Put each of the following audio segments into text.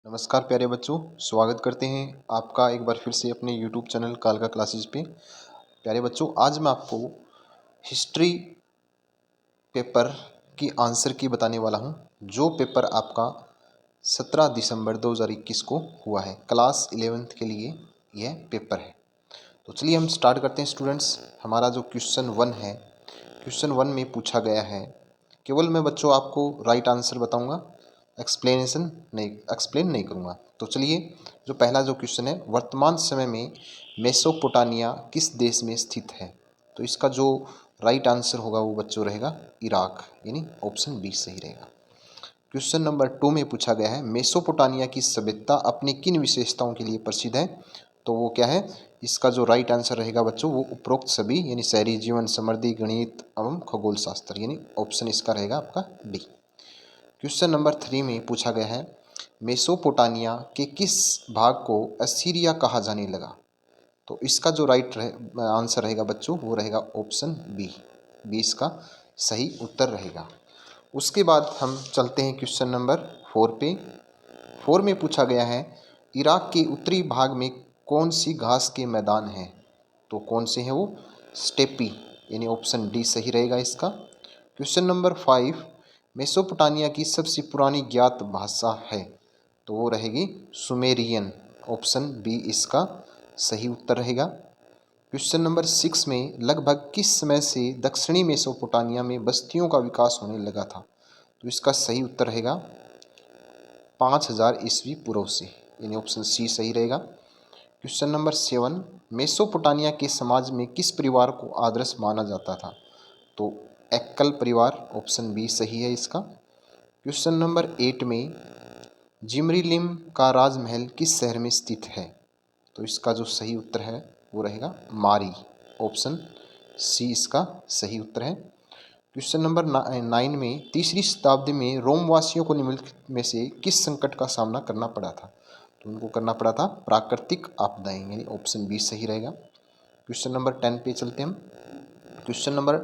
नमस्कार प्यारे बच्चों, स्वागत करते हैं आपका एक बार फिर से अपने YouTube चैनल कालका क्लासेस पे। प्यारे बच्चों, आज मैं आपको हिस्ट्री पेपर की आंसर की बताने वाला हूं, जो पेपर आपका 17 दिसंबर 2021 को हुआ है। क्लास 11th के लिए यह पेपर है। तो चलिए हम स्टार्ट करते हैं स्टूडेंट्स। हमारा जो क्वेश्चन 1 है, क्वेश्चन 1 में पूछा गया है, केवल मैं बच्चों आपको राइट आंसर बताऊंगा, एक्सप्लेन नहीं करूँगा। तो चलिए, जो पहला जो क्वेश्चन है, वर्तमान समय में मेसोपोटामिया किस देश में स्थित है? तो इसका जो राइट आंसर होगा वो बच्चों रहेगा इराक, यानी ऑप्शन बी सही रहेगा। क्वेश्चन नंबर 2 में पूछा गया है, मेसोपोटामिया की सभ्यता अपनी किन विशेषताओं के लिए प्रसिद्ध है? तो वो क्या है? इसका जो राइट आंसर रहेगा बच्चों वो उपरोक्त सभी, यानी शहरी जीवन, समृद्धि, गणित एवं खगोल शास्त्र, यानी ऑप्शन इसका रहेगा आपका डी। क्वेश्चन नंबर 3 में पूछा गया है, मेसोपोटामिया के किस भाग को असीरिया कहा जाने लगा? तो इसका जो राइट आंसर रहेगा बच्चों वो रहेगा ऑप्शन बी। बी इसका सही उत्तर रहेगा। उसके बाद हम चलते हैं क्वेश्चन नंबर 4 पे। 4 में पूछा गया है, इराक के उत्तरी भाग में कौन सी घास के मैदान हैं? तो कौन से हैं वो? स्टेपी, यानी ऑप्शन डी सही रहेगा इसका। क्वेश्चन नंबर 5, मेसोपोटामिया की सबसे पुरानी ज्ञात भाषा है? तो वो रहेगी सुमेरियन, ऑप्शन बी इसका सही उत्तर रहेगा। क्वेश्चन नंबर 6 में लगभग किस समय से दक्षिणी मेसोपोटामिया में बस्तियों का विकास होने लगा था? तो इसका सही उत्तर रहेगा 5000 ईस्वी पूर्व से, यानी ऑप्शन सी सही रहेगा। क्वेश्चन नंबर 7, मेसोपोटामिया के समाज में किस परिवार को आदर्श माना जाता था? तो एक्कल परिवार, ऑप्शन बी सही है इसका। क्वेश्चन नंबर 8 में जिमरीलिम का राजमहल किस शहर में स्थित है? तो इसका जो सही उत्तर है वो रहेगा मारी, ऑप्शन सी इसका सही उत्तर है। क्वेश्चन नंबर 9 में तीसरी शताब्दी में रोमवासियों को निम्नलिखित में से किस संकट का सामना करना पड़ा था? तो उनको करना पड़ा था प्राकृतिक आपदाएं, यानी ऑप्शन बी सही रहेगा। क्वेश्चन नंबर 10 पे चलते हैं हम। क्वेश्चन नंबर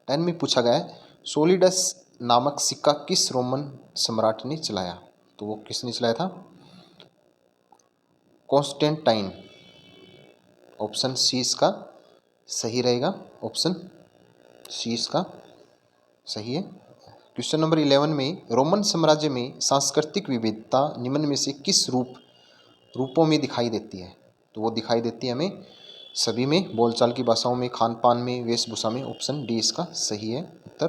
10 में पूछा गया है, सोलिडस नामक सिक्का किस रोमन सम्राट ने चलाया? तो वो किसने चलाया था? कॉन्स्टेंटाइन, ऑप्शन सी इसका सही रहेगा। ऑप्शन सी इसका सही है। क्वेश्चन नंबर 11 में रोमन साम्राज्य में सांस्कृतिक विविधता निम्न में से किस रूपों में दिखाई देती है? तो वो दिखाई देती है हमें सभी में, बोलचाल की भाषाओं में, खान पान में, वेशभूषा में, ऑप्शन डी इसका सही है उत्तर।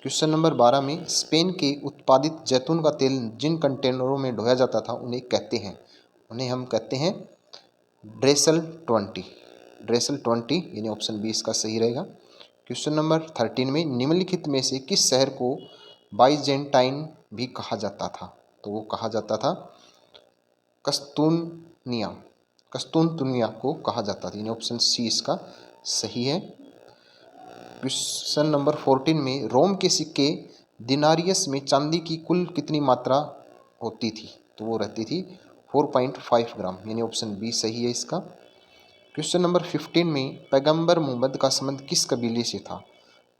क्वेश्चन नंबर 12 में स्पेन के उत्पादित जैतून का तेल जिन कंटेनरों में ढोया जाता था उन्हें कहते हैं? उन्हें हम कहते हैं ड्रेसल 20, ड्रेसल 20, यानी ऑप्शन बी इसका सही रहेगा। क्वेश्चन नंबर 13 में निम्नलिखित में से किस शहर को बाइजेंटाइन भी कहा जाता था? तो वो कहा जाता था कस्तूनिया, कस्तूनतुनिया को कहा जाता था, यानी ऑप्शन सी इसका सही है। क्वेश्चन नंबर 14 में रोम के सिक्के दिनारियस में चांदी की कुल कितनी मात्रा होती थी? तो वो रहती थी 4.5 ग्राम, यानी ऑप्शन बी सही है इसका। क्वेश्चन नंबर 15 में पैगंबर मोहम्मद का संबंध किस कबीले से था?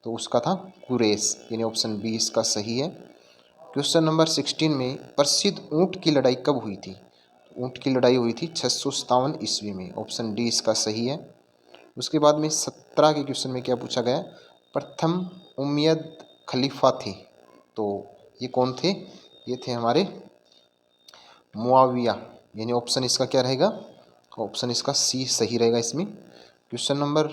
तो उसका था कुरैश, यानी ऑप्शन बी इसका सही है। क्वेश्चन नंबर 16 में प्रसिद्ध ऊंट की लड़ाई कब हुई थी? ऊंट की लड़ाई हुई थी 657 ईस्वी में, ऑप्शन डी इसका सही है। उसके बाद में 17 के क्वेश्चन में क्या पूछा गया? प्रथम उम्मयद खलीफा थे, तो ये कौन थे? ये थे हमारे मुआविया, यानी ऑप्शन इसका क्या रहेगा? ऑप्शन इसका सी सही रहेगा इसमें। क्वेश्चन नंबर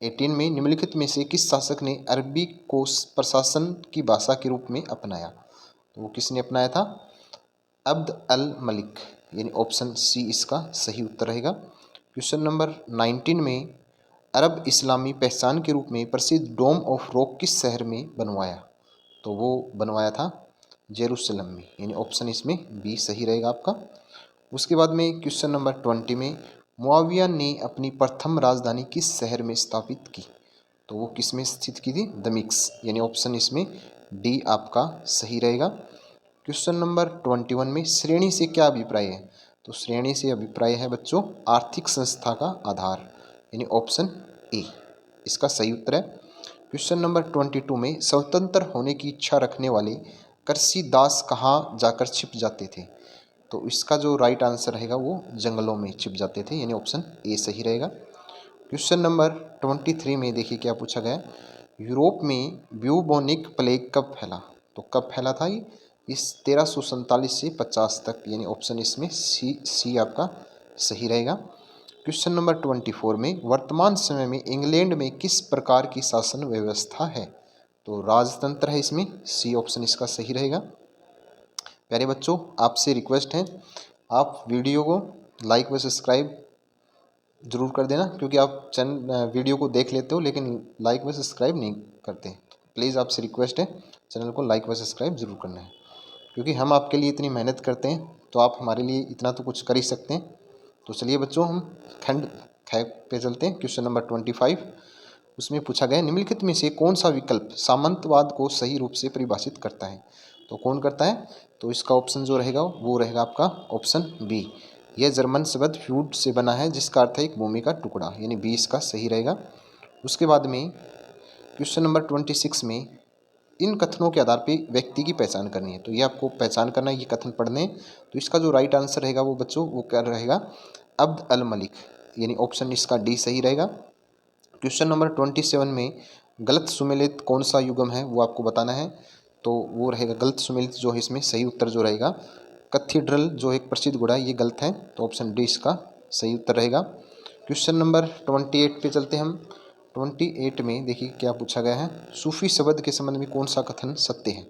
18 में निम्नलिखित में से किस शासक ने अरबी को प्रशासन की भाषा के रूप में अपनाया? तो वो किसने अपनाया था? अब्द अल मलिक, यानी ऑप्शन सी इसका सही उत्तर रहेगा। क्वेश्चन नंबर 19 में अरब इस्लामी पहचान के रूप में प्रसिद्ध डोम ऑफ रॉक किस शहर में बनवाया? तो वो बनवाया था जेरूसलम में, यानी ऑप्शन इसमें बी सही रहेगा आपका। उसके बाद में क्वेश्चन नंबर 20 में मुआविया ने अपनी प्रथम राजधानी किस शहर में स्थापित की? तो वो किस में स्थित की थी? दमिश्क, यानी ऑप्शन इसमें डी आपका सही रहेगा। क्वेश्चन नंबर 21 में श्रेणी से क्या अभिप्राय है? तो श्रेणी से अभिप्राय है बच्चों आर्थिक संस्था का आधार, यानी ऑप्शन ए इसका सही उत्तर है। क्वेश्चन नंबर 22 में स्वतंत्र होने की इच्छा रखने वाले कृषि दास कहाँ जाकर छिप जाते थे? तो इसका जो राइट आंसर रहेगा वो जंगलों में छिप जाते थे, यानी ऑप्शन ए सही रहेगा। क्वेश्चन नंबर 23 में देखिए क्या पूछा गया है, यूरोप में ब्यूबोनिक प्लेग कब फैला? तो कब फैला था ये? इस 1347 से 50 तक, यानी ऑप्शन इसमें सी आपका सही रहेगा। क्वेश्चन नंबर 24 में वर्तमान समय में इंग्लैंड में किस प्रकार की शासन व्यवस्था है? तो राजतंत्र है इसमें, सी ऑप्शन इसका सही रहेगा। प्यारे बच्चों, आपसे रिक्वेस्ट है, आप वीडियो को लाइक व सब्सक्राइब ज़रूर कर देना, क्योंकि आप वीडियो को देख लेते हो लेकिन लाइक व सब्सक्राइब नहीं करते। प्लीज़ आपसे रिक्वेस्ट है, चैनल को लाइक व सब्सक्राइब ज़रूर करना है, क्योंकि हम आपके लिए इतनी मेहनत करते हैं तो आप हमारे लिए इतना तो कुछ कर ही सकते हैं। तो चलिए बच्चों, हम खंड ख पे चलते हैं। क्वेश्चन नंबर 25, उसमें पूछा गया निम्नलिखित में से कौन सा विकल्प सामंतवाद को सही रूप से परिभाषित करता है? तो कौन करता है? तो इसका ऑप्शन जो रहेगा वो रहेगा आपका ऑप्शन बी। यह जर्मन शब्द फ्यूड से बना है जिसका अर्थ है एक भूमि का टुकड़ा, यानी बी इसका सही रहेगा। उसके बाद में क्वेश्चन नंबर 26 में इन कथनों के आधार पे व्यक्ति की पहचान करनी है। तो ये आपको पहचान करना है, ये कथन पढ़ने हैं। तो इसका जो राइट आंसर रहेगा वो बच्चों वो क्या रहेगा? अब्द अल मलिक, यानी ऑप्शन इसका डी सही रहेगा। क्वेश्चन नंबर 27 में गलत सुमेलित कौन सा युग्म है वो आपको बताना है। तो वो रहेगा गलत सुमेलित जो है इसमें सही उत्तर जो रहेगा कैथीड्रल, जो एक प्रसिद्ध घोड़ा है, ये गलत है। तो ऑप्शन डी इसका सही उत्तर रहेगा। क्वेश्चन नंबर 28 पे चलते हैं हम। 28 में देखिए क्या पूछा गया है, सूफी शब्द के संबंध में कौन सा कथन सत्य है?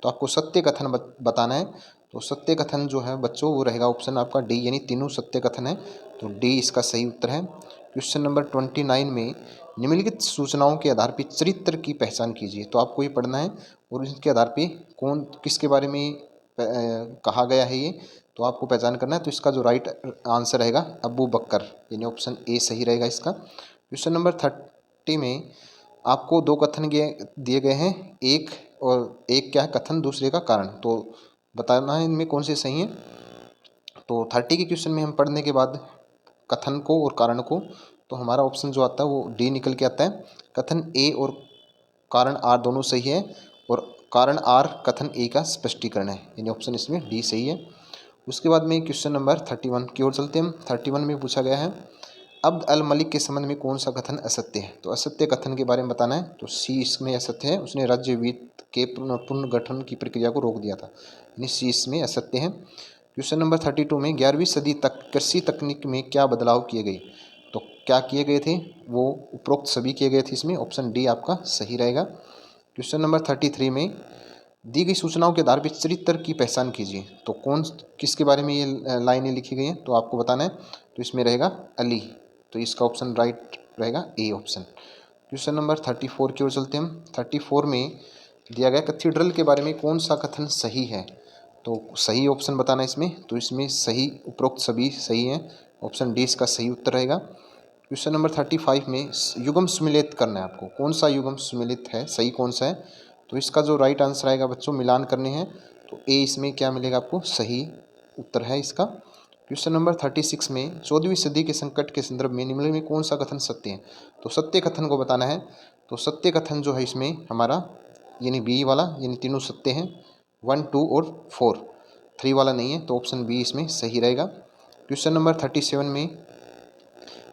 तो आपको सत्य कथन बताना है। तो सत्य कथन जो है बच्चों वो रहेगा ऑप्शन आपका डी, यानी तीनों सत्य कथन है। तो डी इसका सही उत्तर है। क्वेश्चन नंबर 29 में निम्नलिखित सूचनाओं के आधार पर चरित्र की पहचान कीजिए। तो आपको ये पढ़ना है और इसके आधार पे कौन किसके बारे में कहा गया है ये, तो आपको पहचान करना है। तो इसका जो राइट आंसर रहेगा अबू बकर, यानी ऑप्शन ए सही रहेगा इसका। क्वेश्चन नंबर 30 में आपको दो कथन दिए गए हैं, एक और एक क्या है कथन, दूसरे का कारण। तो बताना है इनमें कौन से सही हैं। तो 30 के क्वेश्चन में हम पढ़ने के बाद कथन को और कारण को, तो हमारा ऑप्शन जो आता है वो डी निकल के आता है। कथन ए और कारण आर दोनों सही है, और कारण आर कथन ए का स्पष्टीकरण है, यानी ऑप्शन इसमें डी सही है। उसके बाद में क्वेश्चन नंबर 31 की ओर चलते हैं हम। 31 में पूछा गया है अब्द अल मलिक के संबंध में कौन सा कथन असत्य है? तो असत्य कथन के बारे में बताना है। तो सी इसमें असत्य है, उसने राज्य वित्त के पुनर्गठन की प्रक्रिया को रोक दिया था, यानी सी इसमें असत्य है। क्वेश्चन नंबर 32 में 11वीं सदी तक कृषि तकनीक में क्या बदलाव किए गए? तो क्या किए गए थे? वो उपरोक्त सभी किए गए थे, इसमें ऑप्शन डी आपका सही रहेगा। क्वेश्चन नंबर 33 में दी गई सूचनाओं के आधार पर चरित्र की पहचान कीजिए। तो कौन किसके बारे में ये लाइनें लिखी गई हैं? तो आपको बताना है। तो इसमें रहेगा अली, तो इसका ऑप्शन राइट रहेगा ए ऑप्शन। क्वेश्चन नंबर 34 की ओर चलते हैं हम। 34 में दिया गया कैथीड्रल के बारे में कौन सा कथन सही है? तो सही ऑप्शन बताना है इसमें। तो इसमें सही उपरोक्त सभी सही हैं, ऑप्शन डी इसका सही उत्तर रहेगा। क्वेश्चन नंबर 35 में युग्म सुमेलित करना है आपको, कौन सा युग्म सुमेलित है, सही कौन सा है? तो इसका जो राइट आंसर आएगा बच्चों मिलान करने हैं, तो ए इसमें क्या मिलेगा आपको, सही उत्तर है इसका। क्वेश्चन नंबर 36 में 14वीं सदी के संकट के संदर्भ में निम्नलिखित में कौन सा कथन सत्य है? तो सत्य कथन को बताना है। तो सत्य कथन जो है इसमें हमारा यानी बी वाला, यानी तीनों सत्य हैं, 1, 2 और 4, 3 वाला नहीं है। तो ऑप्शन बी इसमें सही रहेगा। क्वेश्चन नंबर 37 में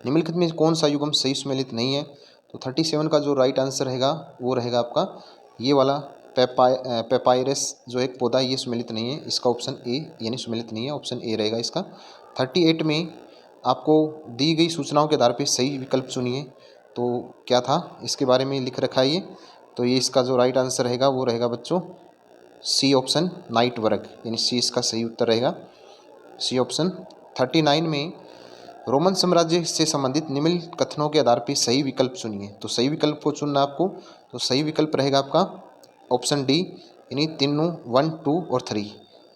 निम्नलिखित में कौन सा युग्म सही सुमेलित नहीं है? तो 37 का जो राइट आंसर रहेगा वो रहेगा आपका ये वाला पेपायरस जो एक पौधा, ये सुमेलित नहीं है, इसका ऑप्शन ए यानी सुमेलित नहीं है, ऑप्शन ए रहेगा इसका। 38 में आपको दी गई सूचनाओं के आधार पर सही विकल्प चुनिए। तो क्या था इसके बारे में लिख रखा है ये, तो ये इसका जो राइट आंसर रहेगा वो रहेगा बच्चों सी ऑप्शन नाइट वर्ग, यानी सी इसका सही उत्तर रहेगा, सी ऑप्शन। 39 में रोमन साम्राज्य से संबंधित निम्नलिखित कथनों के आधार पर सही विकल्प चुनिए। तो सही विकल्प को चुनना आपको। तो सही विकल्प रहेगा आपका ऑप्शन डी, यानी तीनों 1, 2 और 3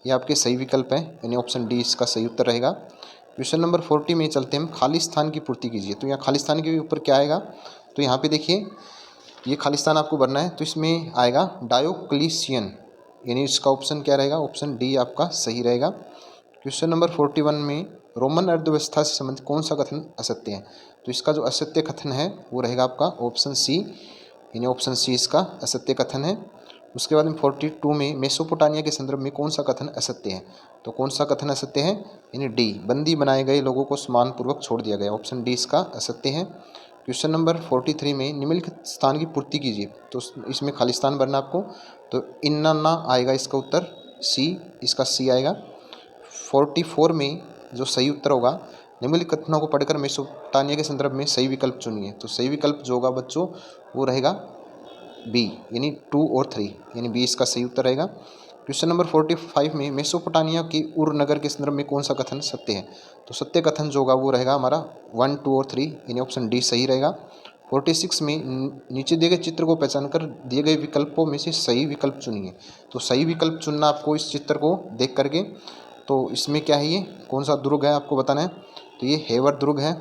ये आपके सही विकल्प हैं, यानी ऑप्शन डी इसका सही उत्तर रहेगा। क्वेश्चन नंबर 40 में चलते हैं, खाली स्थान की पूर्ति कीजिए। तो यहाँ खाली स्थान के ऊपर क्या आएगा? तो यहाँ पे देखिए ये खाली स्थान आपको भरना है, तो इसमें आएगा डायोक्लिशियन, यानी इसका ऑप्शन क्या रहेगा, ऑप्शन डी आपका सही रहेगा। क्वेश्चन नंबर 41 में रोमन अर्थव्यवस्था से संबंधित कौन सा कथन असत्य है? तो इसका जो असत्य कथन है वो रहेगा आपका ऑप्शन सी, यानी ऑप्शन सी इसका असत्य कथन है। उसके बाद में 42 में मेसोपोटामिया के संदर्भ में कौन सा कथन असत्य है? तो कौन सा कथन असत्य है? यानी डी, बंदी बनाए गए लोगों को सम्मानपूर्वक छोड़ दिया गया, ऑप्शन डी इसका असत्य है। क्वेश्चन नंबर 43 में निम्नलिखित स्थान की पूर्ति कीजिए, तो इसमें खाली स्थान भरना आपको, तो इन्ना ना आएगा इसका उत्तर सी, इसका सी आएगा। 44 में जो सही उत्तर होगा, निम्नलिखित कथनों को पढ़कर मेसोपोटामिया के संदर्भ में सही विकल्प चुनिए, तो सही विकल्प जो होगा बच्चों वो रहेगा बी, यानी 2 और 3, यानी बी इसका सही उत्तर रहेगा। क्वेश्चन नंबर 45 में मेसोपोटामिया की उर नगर के संदर्भ में कौन सा कथन सत्य है? तो सत्य कथन जो होगा वो रहेगा हमारा 1, 2 और 3, यानी ऑप्शन डी सही रहेगा। 46 में नीचे दिए गए चित्र को पहचान कर दिए गए विकल्पों में से सही विकल्प चुनिए, तो सही विकल्प चुनना आपको इस चित्र को देख करके। तो इसमें क्या है, ये कौन सा दुर्ग है आपको बताना है, तो ये हेवर दुर्ग है,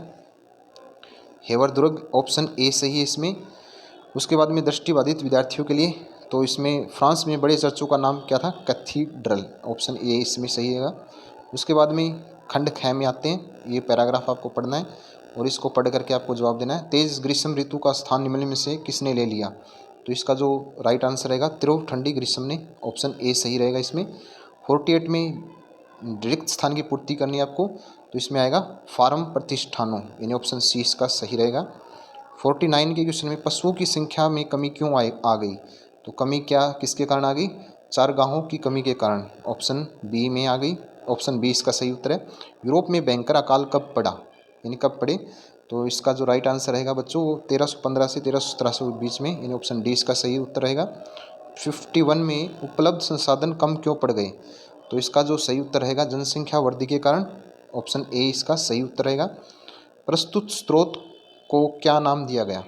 हेवर दुर्ग ऑप्शन ए सही है इसमें। उसके बाद में दृष्टिबाधित विद्यार्थियों के लिए, तो इसमें फ्रांस में बड़े चर्चों का नाम क्या था? कैथीड्रल, ऑप्शन ए इसमें सही रहेगा। उसके बाद में खंड ख में आते हैं, ये पैराग्राफ आपको पढ़ना है और इसको पढ़ करके आपको जवाब देना है। तेज ग्रीष्म ऋतु का स्थान निम्न में से किसने ले लिया? तो इसका जो राइट आंसर रहेगा तीव्र ठंडी ग्रीष्म ने, ऑप्शन ए सही रहेगा इसमें। 48 में रिक्त स्थान की पूर्ति करनी है आपको, तो इसमें आएगा फार्म प्रतिष्ठानों, यानी ऑप्शन सी इसका सही रहेगा। 49 के क्वेश्चन में पशुओं की संख्या में कमी क्यों आ गई? तो कमी क्या किसके कारण आ गई? चारगाहों की कमी के कारण, ऑप्शन बी में आ गई, ऑप्शन बी इसका सही उत्तर है। यूरोप में भयंकर अकाल कब पड़ा, यानी कब पड़े? तो इसका जो राइट आंसर रहेगा बच्चों वो 1315 से 1317 के बीच में, यानी ऑप्शन डी इसका सही उत्तर रहेगा। 51 में उपलब्ध संसाधन कम क्यों पड़ गए? तो इसका जो सही उत्तर रहेगा जनसंख्या वृद्धि के कारण, ऑप्शन ए इसका सही उत्तर रहेगा। प्रस्तुत स्रोत को क्या नाम दिया गया?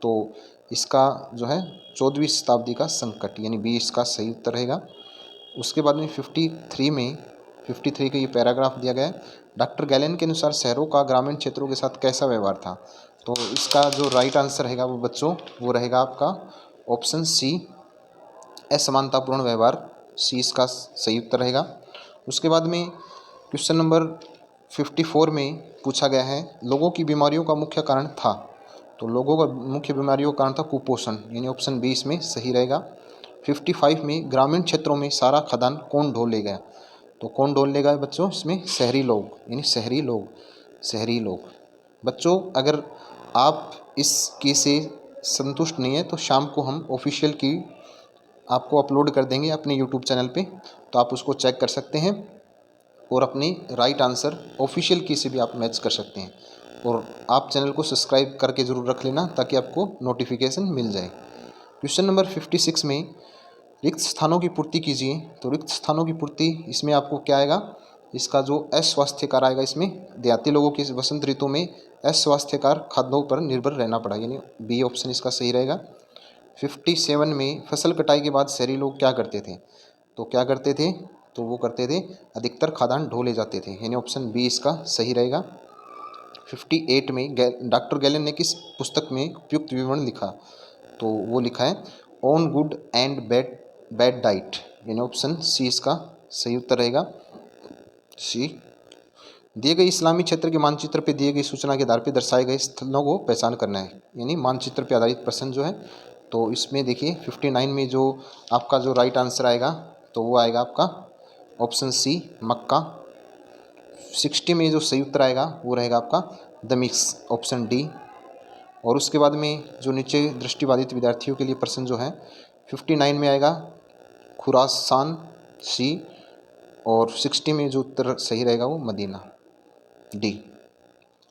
तो इसका जो है 14वीं शताब्दी का संकट, यानी बी इसका सही उत्तर रहेगा। उसके बाद में 53 का ये पैराग्राफ दिया गया है, डॉक्टर गैलेन के अनुसार शहरों का ग्रामीण क्षेत्रों के साथ कैसा व्यवहार था? तो इसका जो राइट आंसर रहेगा वो बच्चों वो रहेगा आपका ऑप्शन सी, असमानतापूर्ण व्यवहार, सी इसका सही उत्तर रहेगा। उसके बाद में क्वेश्चन नंबर 54 में पूछा गया है लोगों की बीमारियों का मुख्य कारण था, तो लोगों का मुख्य बीमारियों का कारण था कुपोषण, यानी ऑप्शन बी इसमें सही रहेगा। 55 में ग्रामीण क्षेत्रों में सारा खदान कौन ढो ले गया? तो कौन ढो ले गया बच्चों? इसमें शहरी लोग, यानी शहरी लोग। बच्चों अगर आप इस की से संतुष्ट नहीं है तो शाम को हम ऑफिशियल की आपको अपलोड कर देंगे अपने यूट्यूब चैनल पे, तो आप उसको चेक कर सकते हैं और अपनी राइट आंसर ऑफिशियल की से भी आप मैच कर सकते हैं। और आप चैनल को सब्सक्राइब करके ज़रूर रख लेना ताकि आपको नोटिफिकेशन मिल जाए। क्वेश्चन नंबर 56 में रिक्त स्थानों की पूर्ति कीजिए, तो रिक्त स्थानों की पूर्ति इसमें आपको क्या आएगा? इसका जो अस्वास्थ्यकर आएगा, इसमें देहाती लोगों की वसंत ऋतु में अस्वास्थ्यकर खाद्यों पर निर्भर रहना पड़ा, यानी बी ऑप्शन इसका सही रहेगा। 57 में फसल कटाई के बाद शहरी लोग क्या करते थे? तो क्या करते थे? तो वो करते थे अधिकतर खाद्यान्न ढो ले जाते थे, यानी ऑप्शन बी इसका सही रहेगा। 58 में डॉक्टर गैलेन ने किस पुस्तक में उपयुक्त विवरण लिखा? तो वो लिखा है on good and bad diet, यानी ऑप्शन सी इसका सही उत्तर रहेगा, सी। दिए गए इस्लामी क्षेत्र के मानचित्र पर दिए गई सूचना के आधार पर दर्शाए गए स्थलों को पहचान करना है, यानी मानचित्र पर आधारित प्रश्न जो है। तो इसमें देखिए 59 में जो आपका जो राइट आंसर आएगा तो वो आएगा आपका ऑप्शन सी मक्का। 60 में जो सही उत्तर आएगा वो रहेगा आपका दमिश्क, ऑप्शन डी। और उसके बाद में जो नीचे दृष्टिबाधित विद्यार्थियों के लिए प्रश्न जो है 59 में आएगा खुरासान, सी। और 60 में जो उत्तर सही रहेगा वो मदीना, डी।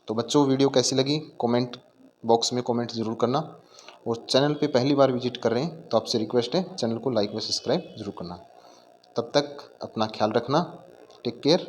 तो बच्चों वीडियो कैसी लगी कमेंट बॉक्स में कमेंट ज़रूर करना, और चैनल पे पहली बार विजिट कर रहे हैं तो आपसे रिक्वेस्ट है चैनल को लाइक व सब्सक्राइब जरूर करना। तब तक अपना ख्याल रखना, टेक केयर।